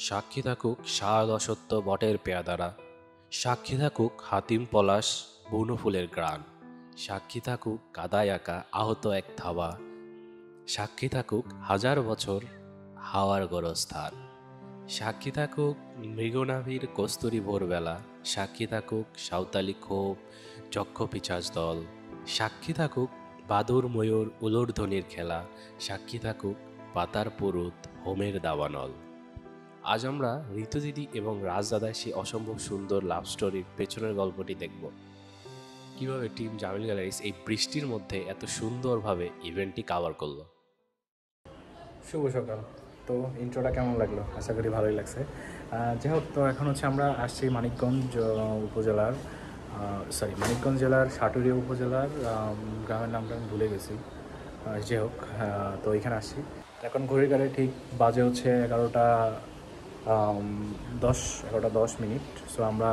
সাক্ষী থাকুক শাল অসত্য বটের পেয়াদারা, সাক্ষী থাকুক হাতিম পলাশ বনফুলের গ্রাণ, সাক্ষী থাকুক কাদায় আঁকা আহত এক থাবা, সাক্ষী থাকুক হাজার বছর হাওয়ার গড়স্থান, সাক্ষী থাকুক মৃগনাভির কস্তুরী ভোরবেলা, সাক্ষী থাকুক সাঁওতালি ক্ষোভ যক্ষ পিচাজ দল, সাক্ষী থাকুক বাদুর ময়ূর উলুধ্বনির খেলা, সাক্ষী থাকুক পাতার পুরুত হোমের দাবানল। আজ আমরা ঋতু দিদি এবং রাজদাদার সেই অসম্ভব সুন্দর লাভ স্টোরির পেছনের গল্পটি দেখব। কিভাবে টিম জামিল গ্যালারিজ এই বৃষ্টির মধ্যে এত সুন্দরভাবে ইভেন্টটি কাভার করলো। শুভ সকাল। তো ইন্ট্রোটা কেমন লাগলো? আশা করি ভালোই লাগছে। যাই হোক, তো এখন হচ্ছে আমরা আসছি মানিকগঞ্জ উপজেলার মানিকগঞ্জ জেলার সাটুরিয়া উপজেলার গ্রামের নামটা আমি ভুলে গেছি। যাই হোক, তো এখানে আসছি। এখন ঘড়ির কাঁটায় ঠিক বাজে হচ্ছে 11:10 সো আমরা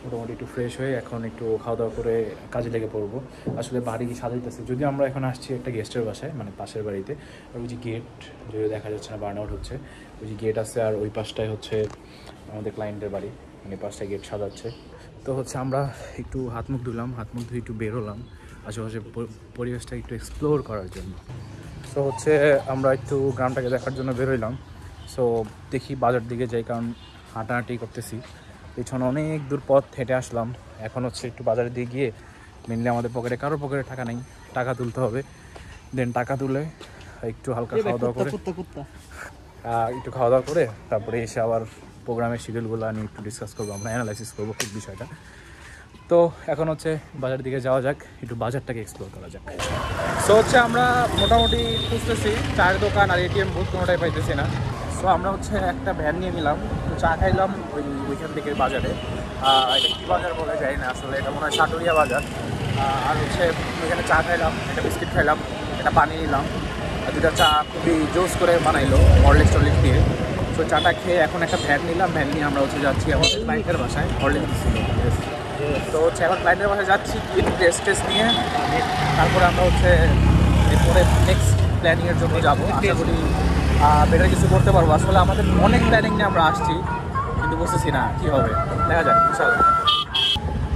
মোটামুটি একটু ফ্রেশ হয়ে এখন একটু খাওয়া দাওয়া করে কাজে লেগে পড়বো। আসলে বাড়ি সাজাইতেছে, যদিও আমরা এখন আসছি একটা গেস্টের বাসায়, মানে পাশের বাড়িতে। আর ওই যে গেট যদি দেখা যাচ্ছে না, বার্ন আউট হচ্ছে, ওই যে গেট আছে, আর ওই পাশটায় হচ্ছে আমাদের ক্লায়েন্টের বাড়ি, মানে পাশটায় গেট সাজাচ্ছে। তো হচ্ছে আমরা একটু হাত মুখ ধুয়ে একটু বেরোলাম আশেপাশে পরিবেশটা একটু এক্সপ্লোর করার জন্য। সো হচ্ছে আমরা একটু গ্রামটাকে দেখার জন্য বেরোইলাম। সো দেখি বাজার দিকে যাই, কারণ হাঁটাহাঁটি করতেছি, পিছনে অনেক দূর পথ হেঁটে আসলাম। এখন হচ্ছে একটু বাজারের দিকে গিয়ে, মেনলি আমাদের কারোর পকেটে টাকা নেই, টাকা তুলতে হবে। দেন টাকা তুলে একটু হালকা খাওয়া দাওয়া করে তারপরে এসে আবার প্রোগ্রামের শিডিউলগুলো নিয়ে একটু ডিসকাস করবো, আমরা অ্যানালাইসিস করবো ঠিক বিষয়টা। তো এখন হচ্ছে বাজারের দিকে যাওয়া যাক, একটু বাজারটাকে এক্সপ্লোর করা যাক। সো হচ্ছে আমরা মোটামুটি খুঁজতেছি চায়ের দোকান আর এটিএম বুথ, কোনোটাই পাইতেছি না। সো আমরা হচ্ছে একটা ভ্যান নিয়ে নিলাম, তো চা খাইলাম ওইখান থেকে বাজারে। এটা কী বাজার বলে যাই না, আসলে এটা মনে হয় সাটুরিয়া বাজার। আর হচ্ছে ওইখানে চা খাইলাম, একটা বিস্কিট খাইলাম, একটা পানি নিলাম, আর দুটা চা খুবই জোস করে বানাইলো হরলিক্স দিয়ে। সো চাটা খেয়ে এখন একটা ভ্যান নিলাম, ভ্যান নিয়ে আমরা হচ্ছে যাচ্ছি আমাদের ক্লায়েন্টের বাসায়। হরলিক্স দিচ্ছিল, তো হচ্ছে এখন ক্লায়েন্টের বাসায় যাচ্ছি, টেস্ট নিয়ে তারপরে আমরা হচ্ছে এরপরে নেক্সট প্ল্যানিংয়ের জন্য যাবো। আশা করি বেটার কিছু করতে পারবো। আসলে আমাদের অনেক প্ল্যানিং নিয়ে আমরা আসছি, কিন্তু বুঝতেছি না কী হবে, দেখা যাক ইনশাআল্লাহ।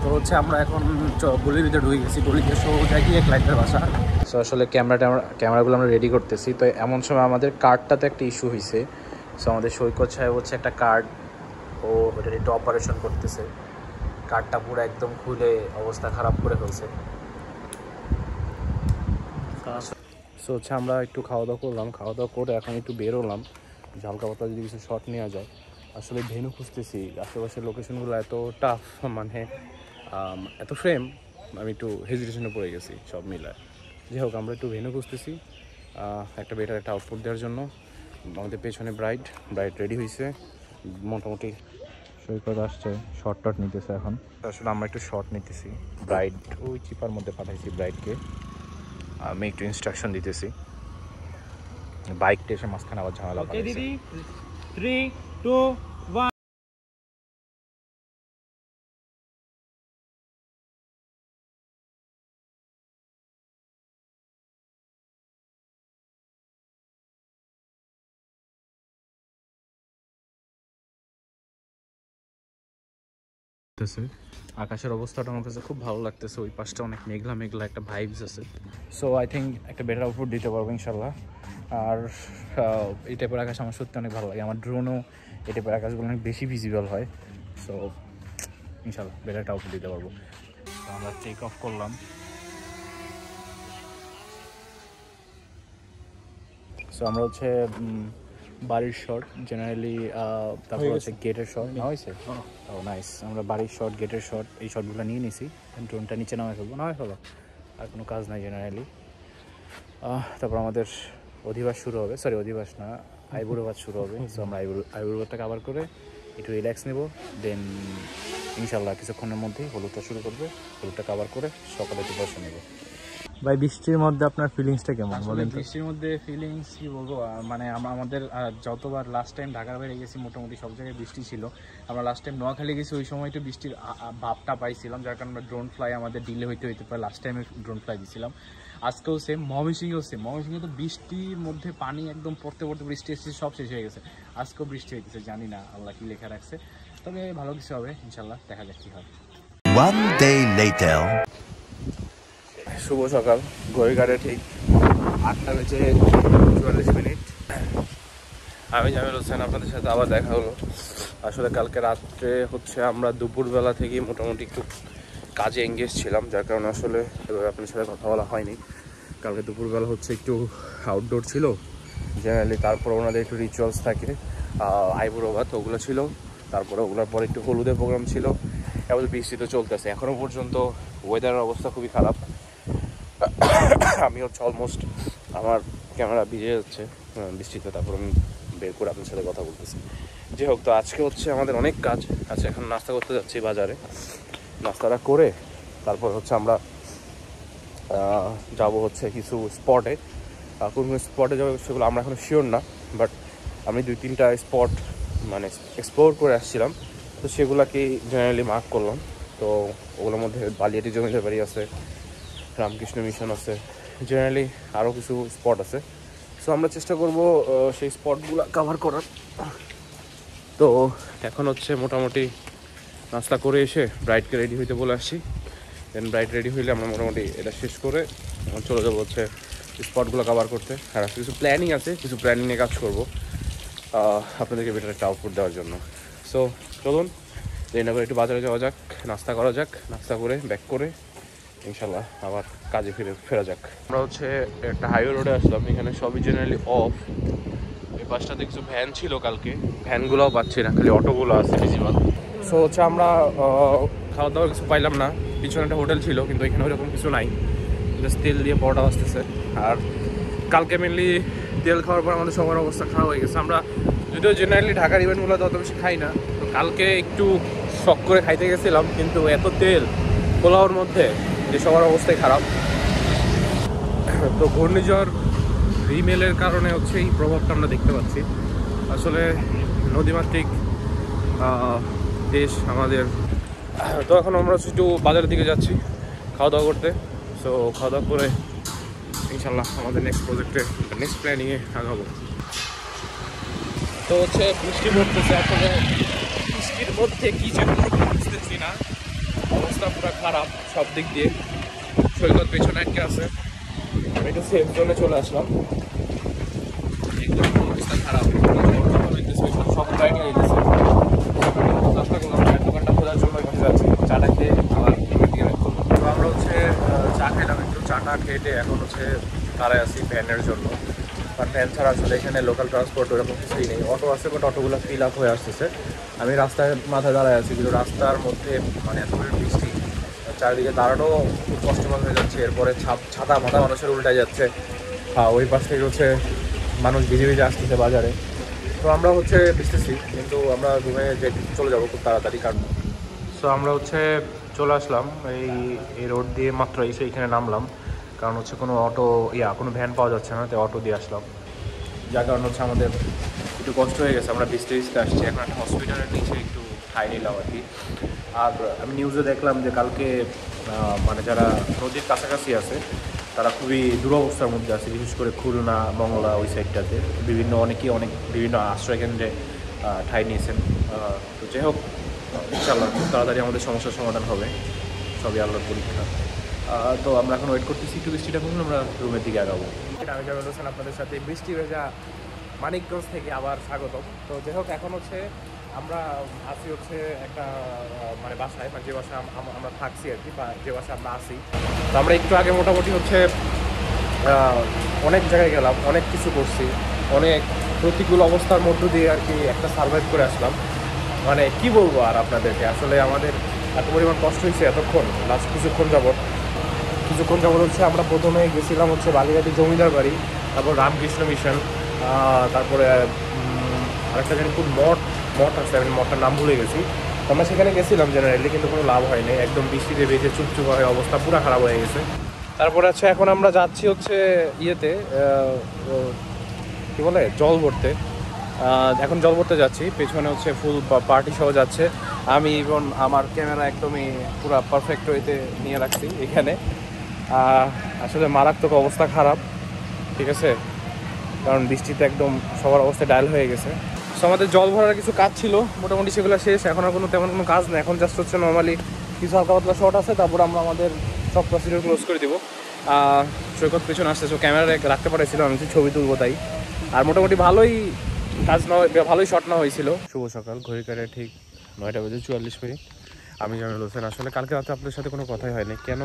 তো হচ্ছে আমরা এখন গলির ভিতরে ঢুকে গেছি, গলিতে সোজা গিয়ে ক্লায়েন্টের বাসা। সো আসলে ক্যামেরাগুলো আমরা রেডি করতেছি। তো এমন সময় আমাদের কার্ডটাতে একটা ইস্যু হয়েছে। সো আমাদের সৈকত সাহেব হচ্ছে একটা কার্ড, ও ওটার একটু অপারেশন করতেছে। কার্ডটা পুরো একদম খুলে অবস্থা খারাপ করে ফেলছে। সো হচ্ছে আমরা একটু খাওয়া দাওয়া করলাম, খাওয়া দাওয়া করে এখন একটু বেরোলাম, হালকা পাতলা যদি কিছু শট নেওয়া যায়। আসলে ভেন্যু খুঁজতেছি, আশেপাশের লোকেশনগুলো এত টাফ, মানে এত ফ্রেম, আমি একটু হেজিটেশনে পড়ে গেছি সব মিলায়। যাই হোক, আমরা একটু ভেন্যু খুঁজতেছি একটা বেটার একটা আউটপুট দেওয়ার জন্য। আমাদের পেছনে ব্রাইড রেডি হয়েছে মোটামুটি। সৈকত আসছে, শর্ট নিতেছে এখন। আসলে আমরা একটু শর্ট নিতেছি, ব্রাইড ওই চিপার মধ্যে পাঠাইছি ব্রাইডকে, আমি একটু ইনস্ট্রাকশন দিতেছি। বাইকটা এসে মাঝখানে আবার ঝামেলা পাঠাইছে। 3, 2, 1। আকাশের অবস্থাটা আমার কাছে খুব ভালো লাগতেছে, ওই পাশটা অনেক মেঘলা একটা ভাইবস আছে। সো আই থিঙ্ক একটা বেটার আউটপুট দিতে পারবো ইনশাল্লাহ। আর এই টাইপের আকাশ আমার সত্যি অনেক ভালো লাগে, আমার ড্রোনও এই টাইপের আকাশগুলো অনেক বেশি ভিজিবল হয়। সো ইনশাল্লাহ বেটার একটা আউটপুট দিতে পারবো। তো আমরা টেক অফ করলাম। সো আমরা হচ্ছে বাড়ির শট জেনারেলি, তারপর হচ্ছে গেটের শট নেওয়া হয়েছে। ও নাইস, আমরা বাড়ির শট, গেটের শট, এই শটগুলো নিয়ে নিছি। ড্রোনটা নিচে নামাই ফেলো, আর কোনো কাজ নাই জেনারেলি। তারপর আমাদের অধিবাস শুরু হবে, অধিবাস না, আইবুড়োবাদ শুরু হবে। সো আমরা আইবুড়োবাদটা কাভার করে একটু রিল্যাক্স নেব, দেন ইনশাল্লাহ কিছুক্ষণের মধ্যেই হলুদটা শুরু করবে। হলুদটা কাভার করে সকালে একটু বসে নেব। ভাই বৃষ্টির মধ্যে আপনার ফিলিংসটা কেমন আসলে বলেন তো? বৃষ্টির মধ্যে ফিলিংস কি বলবো, মানে আমাদের যতবার লাস্ট টাইম ঢাকার বাইরে গেছি মোটামুটি সব জায়গায় বৃষ্টি ছিল। আমরা লাস্ট টাইম নোয়াখালী গেছি, ওই সময় একটু বৃষ্টির ভাবটা পাইছিলাম, যার কারণে ড্রোন ফ্লাই আমাদের ডিলে হইতে পারে। লাস্ট টাইমে ড্রোন ফ্লাই দিয়েছিলাম, আজকেও সেম। ময়মনসিংহেও সেম। ময়মনসিংহে তো বৃষ্টির মধ্যে পানি একদম পড়তে পড়তে বৃষ্টি এসেছে, সব শেষ হয়ে গেছে। আজকেও বৃষ্টি হইতেছে, জানি না আল্লাহ কি লেখা রাখছে, তবে ভালো কিছু হবে ইনশাল্লাহ, দেখা যাক কি হয়। One day later. শুভ সকাল, ঘড়িঘাটে ঠিক 8:44। আমি জামিল হোসেন, আপনাদের সাথে আবার দেখা হলো। আসলে কালকে রাত্রে হচ্ছে আমরা দুপুরবেলা থেকেই মোটামুটি একটু কাজে এঙ্গেজ ছিলাম, যার কারণে আসলে এভাবে আপনার সাথে কথা বলা হয়নি। কালকে দুপুরবেলা হচ্ছে একটু আউটডোর ছিল জেনারেলি, তারপর ওনাদের একটু রিচুয়ালস থাকে, আইবুড়ো ভাত ওগুলো ছিল, তারপরে ওগুলোর পরে একটু হলুদের প্রোগ্রাম ছিল। এবার বৃষ্টি তো চলতেছে এখনও পর্যন্ত, ওয়েদারের অবস্থা খুবই খারাপ। আমি হচ্ছে অলমোস্ট আমার ক্যামেরা ভিজে যাচ্ছে বৃষ্টিতে, তারপর আমি বের করে আপনার সাথে কথা বলতেছি। যাই হোক, তো আজকে হচ্ছে আমাদের অনেক কাজ আছে। এখন নাস্তা করতে যাচ্ছি বাজারে, নাস্তাটা করে তারপর হচ্ছে আমরা যাব হচ্ছে কিছু স্পটে। কোন কোন স্পটে যাবো সেগুলো আমরা এখন শিওর না, বাট আমি 2-3টা স্পট মানে এক্সপ্লোর করে আসছিলাম, তো সেগুলোকেই জেনারেলি মার্ক করলাম। তো ওগুলোর মধ্যে বালিয়াটি জমিদার বাড়ি আছে, রামকৃষ্ণ মিশন আছে, জেনারেলি আরও কিছু স্পট আছে। সো আমরা চেষ্টা করব সেই স্পটগুলো কভার করার। তো এখন হচ্ছে মোটামুটি নাস্তা করে এসে ব্রাইডকে রেডি হইতে বলে আসছি। দেন ব্রাইড রেডি হইলে আমরা মোটামুটি এটা শেষ করে চলে যাবো হচ্ছে স্পটগুলো কভার করতে। আর আজকে কিছু প্ল্যানিং আছে, কিছু প্ল্যানিং নিয়ে কাজ করবো আপনাদেরকে বেটার একটা আউটপুট দেওয়ার জন্য। সো চলুন দেরি না করে একটু বাজারে যাওয়া যাক, নাস্তা করা যাক, নাস্তা করে ব্যাক করে ইনশাল্লাহ আবার কাজে ফেরা যাক। আমরা হচ্ছে একটা হাইওয়ে রোডে আসলাম, এখানে সবই জেনারেলি অফ। এই পাশটাতে কিছু ভ্যান ছিল কালকে, ভ্যানগুলোও পাচ্ছি না, খালি অটোগুলো আছে বেশিরভাগ। সো হচ্ছে আমরা খাওয়া দাওয়া কিছু পাইলাম না। পিছনে একটা হোটেল ছিল কিন্তু এখানে ওইরকম কিছু নাই, জাস্ট তেল দিয়ে পরোটা আসতেছে। আর কালকে মেনলি তেল খাওয়ার পর আমাদের সবার অবস্থা খারাপ হয়ে গেছে। আমরা যদিও জেনারেলি ঢাকার ইভেন্টগুলো অত বেশি খাই না, তো কালকে একটু শখ করে খাইতে গেছিলাম, কিন্তু এত তেল পোলাওর মধ্যে যে সবার অবস্থাই খারাপ। তো ঘূর্ণিঝড় রিমেলের কারণে হচ্ছে এই প্রভাবটা আমরা দেখতে পাচ্ছি। আসলে নদীমাতৃক দেশ আমাদের। তো এখন আমরা হচ্ছে একটু বাজারের দিকে যাচ্ছি খাওয়া দাওয়া করতে। সো খাওয়া দাওয়া করে ইনশাল্লাহ আমাদের নেক্সট প্রজেক্টে নেক্সট প্ল্যানিংয়ে আগাবো। তো হচ্ছে বৃষ্টি পড়তেছে, আসলে বৃষ্টির মধ্যে কী যে বুঝতেছি না, অবস্থা পুরো খারাপ সব দিক দিয়ে। সৈকত পেছনে একটা আছে, আমি একটু সেফ জোনে চলে আসলাম। একদম অবস্থা খারাপ, সব প্রায় নিয়ে যেতেছে। চেষ্টা করলাম দোকানটা খোঁজার জন্য এখানে যাচ্ছি, চাটা খেয়ে আবার দিকে করবো। তো আমরা হচ্ছে চা খেলাম, একটু চাটা খেটে এখন হচ্ছে দাঁড়ায় আছি ভ্যানের জন্য। আর ভ্যান ছাড়া আসলে এখানে লোকাল ট্রান্সপোর্ট ওরকম কিছুই নেই। অটো আছে, বাট অটোগুলো ফিল আপ হয়ে আসতেছে। আমি রাস্তায় মাথায় দাঁড়ায় আছি, কিন্তু রাস্তার মধ্যে মানে এত বৃষ্টি, চারিদিকে দাঁড়ানো খুব কষ্টকর হয়ে যাচ্ছে। এরপরে ছাতা মাথা মানুষের উল্টায় যাচ্ছে, ওই পাশ থেকে হচ্ছে মানুষ ভিজে ভিজে আসতেছে বাজারে। তো আমরা হচ্ছে ভিজতেছি, কিন্তু আমরা রুমে যে চলে যাবো খুব তাড়াতাড়ি। কারণ সো আমরা হচ্ছে চলে আসলাম এই রোড দিয়ে, মাত্র এসে এখানে নামলাম, কারণ হচ্ছে কোনো অটো কোনো ভ্যান পাওয়া যাচ্ছে না, তাই অটো দিয়ে আসলাম। যার কারণ হচ্ছে আমাদের একটু কষ্ট হয়ে গেছে। আমরা ভিজতে আসছি, এখন একটা হসপিটালের নিচে একটু ঠাই নিলাম আর কি। আর আমি নিউজে দেখলাম যে কালকে মানে যারা নদীর কাছাকাছি আছে তারা খুবই দুরবস্থার মধ্যে আছে, বিশেষ করে খুলনা মংলা ওই সাইডটাতে অনেকেই বিভিন্ন আশ্রয়কেন্দ্রে ঠাই নিয়েছেন। তো যাই হোক, ইনশাআল্লাহ খুব তাড়াতাড়ি আমাদের সমস্যার সমাধান হবে, সবই আল্লাহর পরীক্ষা। তো আমরা এখন ওয়েট করতেছি একটু বৃষ্টিটা কমলে আমরা রুমের দিকে আগাবো। আমি জামিল হোসেন আপনাদের সাথে বৃষ্টি ভেজা মানিকগঞ্জ থেকে আবার স্বাগতম। তো যাই হোক, এখন হচ্ছে আমরা আসি হচ্ছে একটা মানে বাসায়, মানে যে বাসায় আমরা থাকছি আর কি, বা যে বাসায় আমরা আসি। তো আমরা একটু আগে মোটামুটি হচ্ছে অনেক জায়গায় গেলাম, অনেক কিছু করছি, অনেক প্রতিকূল অবস্থার মধ্য দিয়ে আর কি একটা সার্ভাইভ করে আসলাম। মানে কি বলবো আর আপনাদেরকে, আসলে আমাদের এত পরিমাণ কষ্ট হয়েছে এতক্ষণ, লাস্ট কিছুক্ষণ যাবত হচ্ছে আমরা প্রথমে গেছিলাম হচ্ছে বালিয়াটি জমিদার বাড়ি, তারপর রামকৃষ্ণ মিশন, তারপরে আরেকটা জানি কোন মঠ আছে, আমি মঠটার নাম ভুলে গেছি। তো আমরা সেখানে গেছিলাম জেনারেলি, কিন্তু কোনো লাভ হয়নি, একদম বৃষ্টিতে বেঁচে চুপচুপ হয়ে অবস্থা পুরো খারাপ হয়ে গেছে। তারপরে হচ্ছে এখন আমরা যাচ্ছি হচ্ছে ইয়েতে কি বলে জল ভরতে। এখন জল ভরতে যাচ্ছি, পেছনে হচ্ছে ফুল পার্টি সহ যাচ্ছে। আমি এবং আমার ক্যামেরা একদমই পুরো পারফেক্ট ওয়েতে নিয়ে রাখছি এখানে। আসলে মারাত্মক অবস্থা খারাপ, ঠিক আছে, কারণ বৃষ্টিতে একদম সবার অবস্থা ডায়াল হয়ে গেছে। সো আমাদের জল ভরার কিছু কাজ ছিল, মোটামুটি সেগুলো শেষ। এখন আর তেমন কোনো কাজ নেই, এখন জাস্ট হচ্ছে নর্মালি কিছু হালকা পাতলা শর্ট আছে, তারপর আমরা আমাদের সব প্রসিডিউর ক্লোজ করে দেবো। সৈকত পেছনে আসছে, সো ক্যামেরা রাখতে পারছিলাম, আমি ছবি তুলবো তাই। আর মোটামুটি ভালোই কাজ ভালোই শর্ট না হয়েছিল। শুভ সকাল, ঘড়ি কাটে ঠিক 9:44। আমি জামিল হোসেন। আসলে কালকে রাতে আপনাদের সাথে কোনো কথাই হয়নি। কেন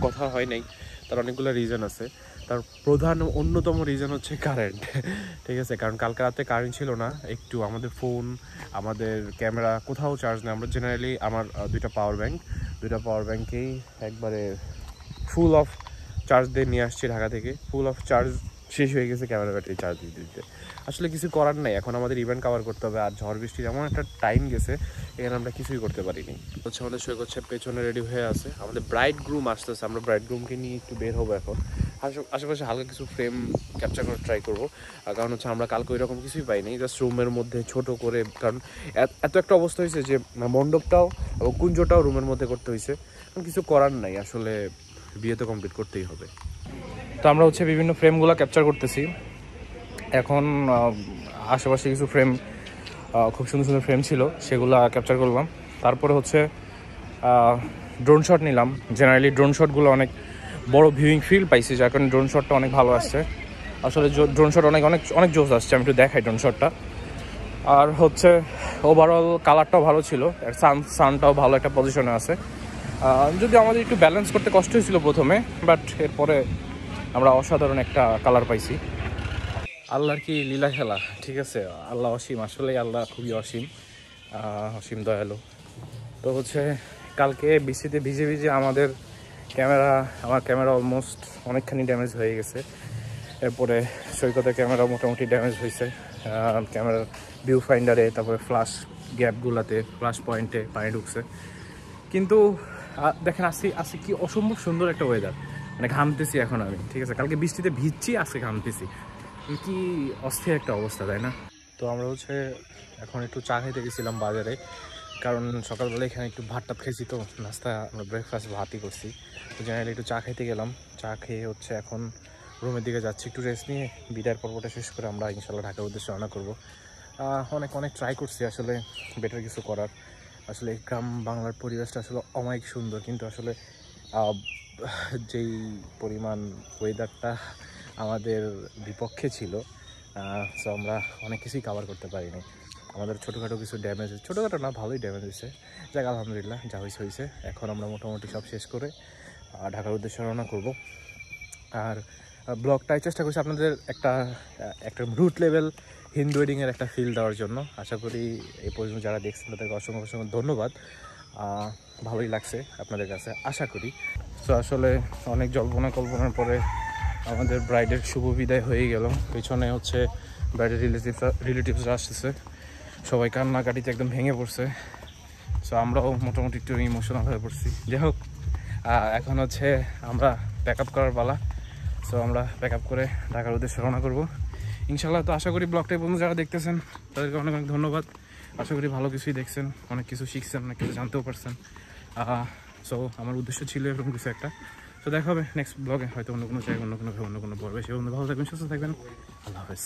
কথা হয় নাই তার অনেকগুলো রিজন আছে। তার প্রধান অন্যতম রিজন হচ্ছে কারেন্ট, ঠিক আছে। কারণ কালকে রাতে কারেন্ট ছিল না, একটু আমাদের ফোন, আমাদের ক্যামেরা কোথাও চার্জ নেই। আমরা জেনারেলি আমার দুইটা পাওয়ার ব্যাঙ্কেই একবারে ফুল অফ চার্জ দিয়ে নিয়ে আসছি ঢাকা থেকে। ফুল অফ চার্জ শেষ হয়ে গেছে ক্যামেরা ব্যাটারি চার্জ দিতে। আসলে কিছু করার নাই, এখন আমাদের ইভেন্ট কভার করতে হবে। আর ঝড় বৃষ্টির এমন একটা টাইম গেছে, এখানে আমরা কিছুই করতে পারিনি। হচ্ছে আমাদের সৈকত সাহেব পেছনে রেডি হয়ে আছে, আমাদের ব্রাইড গ্রুম আসতেছে। আমরা ব্রাইড গ্রুমকে নিয়ে একটু বের হবো এখন। আশেপাশে হালকা কিছু ফ্রেম ক্যাপচার করার ট্রাই করবো। কারণ হচ্ছে আমরা কালকে ওই রকম কিছুই পাইনি, জাস্ট রুমের মধ্যে ছোট করে। কারণ এত একটা অবস্থা হয়েছে যে মণ্ডপটাও এবং কুঞ্জটাও রুমের মধ্যে করতে হয়েছে। কিছু করার নাই, আসলে বিয়ে তো কমপ্লিট করতেই হবে। তো আমরা হচ্ছে বিভিন্ন ফ্রেমগুলো ক্যাপচার করতেছি এখন। আশেপাশে কিছু ফ্রেম, খুব সুন্দর সুন্দর ফ্রেম ছিল, সেগুলো ক্যাপচার করলাম। তারপরে হচ্ছে ড্রোন শট নিলাম। জেনারেলি ড্রোন শটগুলো অনেক বড় ভিউইং ফিল পাইছি, যার কারণে ড্রোন শটটা অনেক ভালো আসছে। আসলে ড্রোন শট অনেক অনেক অনেক জোস আসছে, আমি একটু দেখাই ড্রোন শটটা। আর হচ্ছে ওভারঅল কালারটাও ভালো ছিল, সানটাও ভালো একটা পজিশনে আছে। যদি আমাদের একটু ব্যালেন্স করতে কষ্ট হয়েছিল প্রথমে, বাট এরপরে আমরা অসাধারণ একটা কালার পাইছি। আল্লাহর কি লীলা খেলা, ঠিক আছে। আল্লাহ অসীম, আসলেই আল্লাহ খুবই অসীম, অসীম দয়ালু। তো হচ্ছে কালকে বৃষ্টিতে ভিজে ভিজে আমার ক্যামেরা অলমোস্ট অনেকখানি ড্যামেজ হয়ে গেছে। এরপরে সৈকতের ক্যামেরা মোটামুটি ড্যামেজ হয়েছে, ক্যামেরার ভিউ ফাইন্ডারে, তারপরে ফ্ল্যাশ গ্যাপগুলোতে, ফ্ল্যাশ পয়েন্টে পানি ঢুকছে। কিন্তু দেখেন আজকে কি অসম্ভব সুন্দর একটা ওয়েদার, মানে ঘামতেছি এখন আমি, ঠিক আছে। কালকে বৃষ্টিতে ভিজছি, আজকে ঘামতেছি, কি অস্থির একটা অবস্থা, তাই না? তো আমরা হচ্ছে এখন একটু চা খাইতে গেছিলাম বাজারে, কারণ সকালবেলা এখানে একটু ভাত টাত খেয়েছি, তো নাস্তা আমরা ব্রেকফাস্ট ভাতই করছি। তো জেনারেলি একটু চা খাইতে গেলাম, চা খেয়ে হচ্ছে এখন রুমের দিকে যাচ্ছি একটু রেস্ট নিয়ে। বিদায়ের পর্বটা শেষ করে আমরা ইনশাল্লাহ ঢাকার উদ্দেশ্যে রওনা করবো। অনেক ট্রাই করছি আসলে বেটার কিছু করার। আসলে গ্রাম বাংলার পরিবেশটা আসলে অনেক সুন্দর, কিন্তু আসলে যেই পরিমাণ ওয়েদারটা আমাদের বিপক্ষে ছিল, সো আমরা অনেক কিছুই কভার করতে পারিনি। আমাদের ছোটোখাটো কিছু ড্যামেজ, ছোটোখাটো না ভালোই ড্যামেজ হয়েছে, যাক আলহামদুলিল্লাহ, যা হয়েছে। এখন আমরা মোটামুটি সব শেষ করে ঢাকার উদ্দেশ্যে রওনা করব। আর ব্লগটাই চেষ্টা করছি আপনাদের একটা রুট লেভেল হিন্দু ওয়েডিংয়ের একটা ফিল দেওয়ার জন্য। আশা করি এই পর্যন্ত যারা দেখছেন তাদেরকে অসংখ্য অসংখ্য ধন্যবাদ। ভালোই লাগছে আপনাদের কাছে আশা করি। তো আসলে অনেক জল্পনার পরে আমাদের ব্রাইডের শুভ বিদায় হয়ে গেল। পেছনে হচ্ছে ব্রাইডের রিলেটিভসরা আসতেছে, সবাই কান্নাকাটিতে একদম ভেঙে পড়ছে। সো আমরাও মোটামুটি একটু ইমোশনাল হয়ে পড়ছি। যাই হোক, এখন হচ্ছে আমরা প্যাক আপ করার পালা। সো আমরা প্যাক আপ করে ঢাকার উদ্দেশ্যে রওনা করবো ইনশাল্লাহ। তো আশা করি ব্লগটা বন্ধু যারা দেখতেছেন তাদেরকে অনেক অনেক ধন্যবাদ। আশা করি ভালো কিছুই দেখছেন, অনেক কিছু শিখছেন, অনেক কিছু জানতেও পারছেন। সো আমার উদ্দেশ্য ছিল এরকম কিছু একটা। তো দেখা হবে নেক্সট ব্লগে, হয়তো অন্য কোনো জায়গায়, অন্য কোনো পর্বে। সে বন্ধু ভালো থাকবেন, সুস্থ থাকবেন, আল্লাহ হাফেজ।